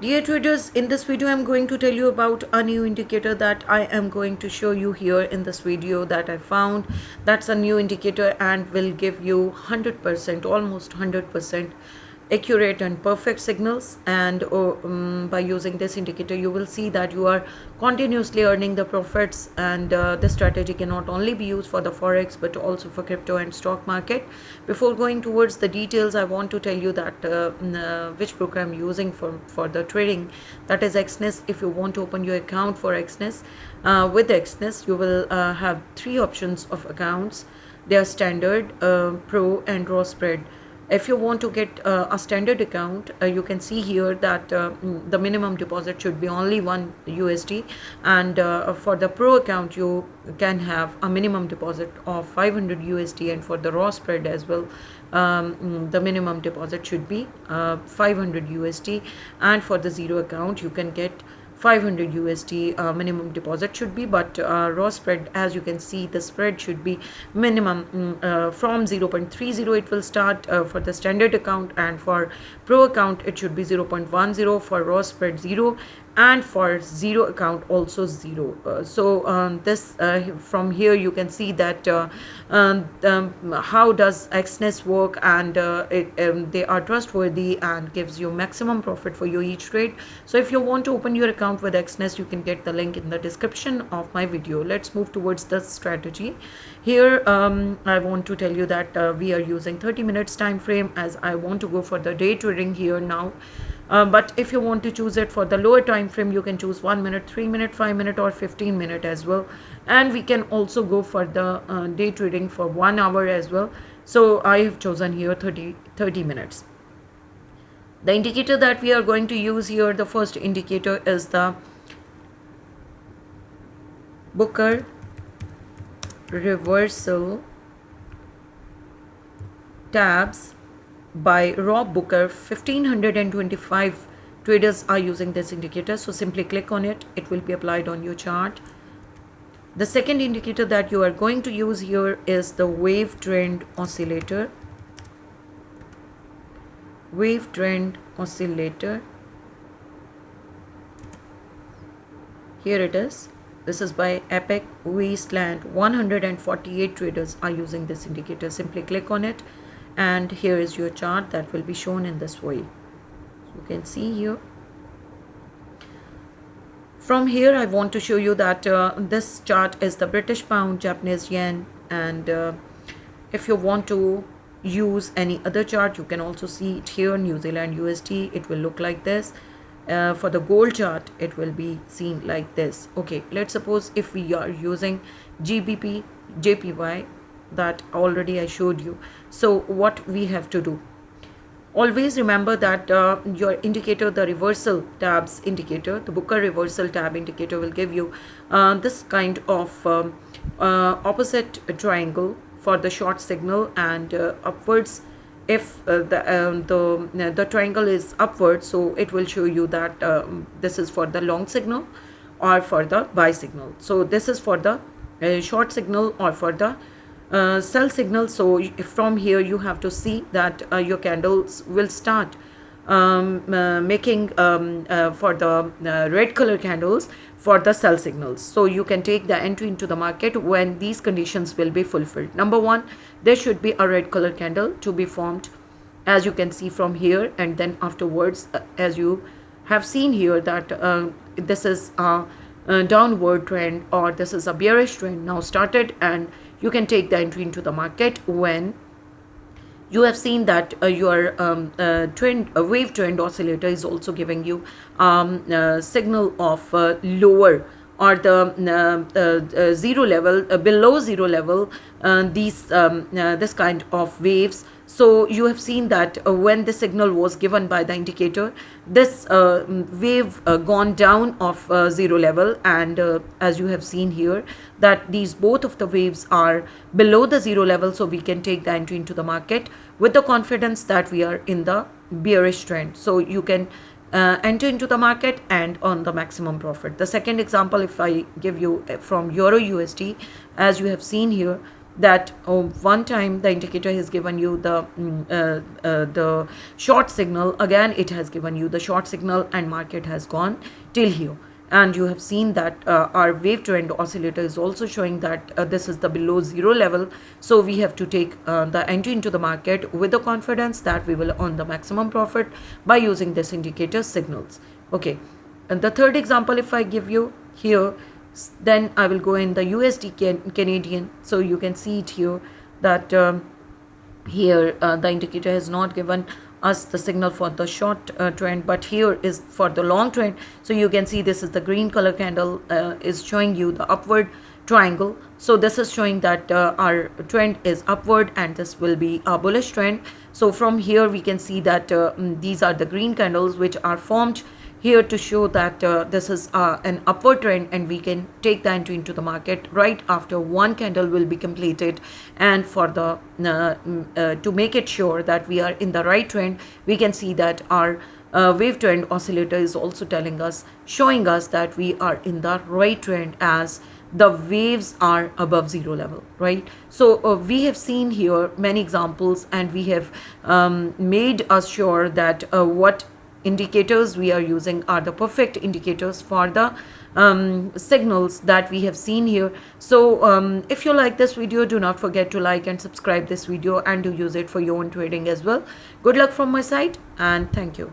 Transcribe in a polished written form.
Dear traders, in this video I'm going to tell you about a new indicator that I am going to show you here in this video that I found. That's a new indicator and will give you 100%, almost 100% accurate and perfect signals, and by using this indicator you will see that you are continuously earning the profits, and this strategy can not only be used for the forex but also for crypto and stock market. Before going towards the details, I want to tell you that which program using for the trading, that is Xness. If you want to open your account for Xness, with Xness you will have three options of accounts. They are standard, pro and raw spread. If you want to get a standard account, you can see here that the minimum deposit should be only 1 USD, and for the pro account you can have a minimum deposit of 500 USD, and for the raw spread as well the minimum deposit should be 500 USD, and for the zero account you can get 500 USD minimum deposit should be, but raw spread, as you can see, the spread should be minimum from 0.30 it will start for the standard account, and for pro account it should be 0.10, for raw spread 0, and for zero account also 0. This from here you can see that how does Xness work, and they are trustworthy and gives you maximum profit for your each trade. So if you want to open your account with Xness, you can get the link in the description of my video. Let's move towards the strategy. Here I want to tell you that we are using 30 minutes time frame, as I want to go for the day trading here now. But if you want to choose it for the lower time frame, you can choose 1 minute, 3 minute, 5 minute or 15 minute as well, and we can also go for the day trading for 1 hour as well. So I have chosen here 30 minutes. The indicator that we are going to use here, the first indicator is the Booker reversal tabs by Rob Booker. 1525 traders are using this indicator, so simply click on it. It will be applied on your chart. The second indicator that you are going to use here is the wave trend oscillator. Wave trend oscillator, here it is. This is by Epic Wasteland. 148 traders are using this indicator. Simply click on it, and here is your chart that will be shown in this way. You can see here. From here I want to show you that this chart is the British pound, Japanese yen, and if you want to use any other chart, you can also see it here. New Zealand USD, it will look like this. For the gold chart it will be seen like this. Okay, let's suppose if we are using GBP JPY, that already I showed you. So what we have to do, always remember that your indicator, the reversal tabs indicator, the Booker reversal tab indicator, will give you this kind of opposite triangle for the short signal, and upwards if the triangle is upward, so it will show you that this is for the long signal or for the buy signal. So this is for the short signal or for the sell signal. So from here you have to see that your candles will start making for the red color candles for the sell signals. So you can take the entry into the market when these conditions will be fulfilled. Number one, there should be a red color candle to be formed, as you can see from here, and then afterwards as you have seen here that this is a downward trend, or this is a bearish trend now started, and you can take the entry into the market when you have seen that your wave trend oscillator is also giving you signal of lower, or the zero level, below zero level, this kind of waves. So you have seen that when the signal was given by the indicator, this wave gone down of zero level, and as you have seen here that these both of the waves are below the zero level, so we can take the entry into the market with the confidence that we are in the bearish trend. So you can enter into the market and earn the maximum profit. The second example, if I give you from Euro USD, as you have seen here, that one time the indicator has given you the short signal. Again it has given you the short signal and market has gone till here, and you have seen that our wave trend oscillator is also showing that this is the below zero level. So we have to take the entry into the market with the confidence that we will earn the maximum profit by using this indicator signals. Okay, and the third example if I give you here, then I will go in the USD Canadian. So you can see it here that here the indicator has not given us the signal for the short trend, but here is for the long trend. So you can see this is the green color candle is showing you the upward triangle. So this is showing that our trend is upward and this will be a bullish trend. So from here we can see that these are the green candles which are formed here to show that this is an upward trend, and we can take the entry into the market right after one candle will be completed. And for the to make it sure that we are in the right trend, we can see that our wave trend oscillator is also telling us, showing us that we are in the right trend as the waves are above zero level, right? So we have seen here many examples, and we have made us sure that what indicators we are using are the perfect indicators for the signals that we have seen here. So if you like this video, do not forget to like and subscribe this video, and do use it for your own trading as well. Good luck from my side, and thank you.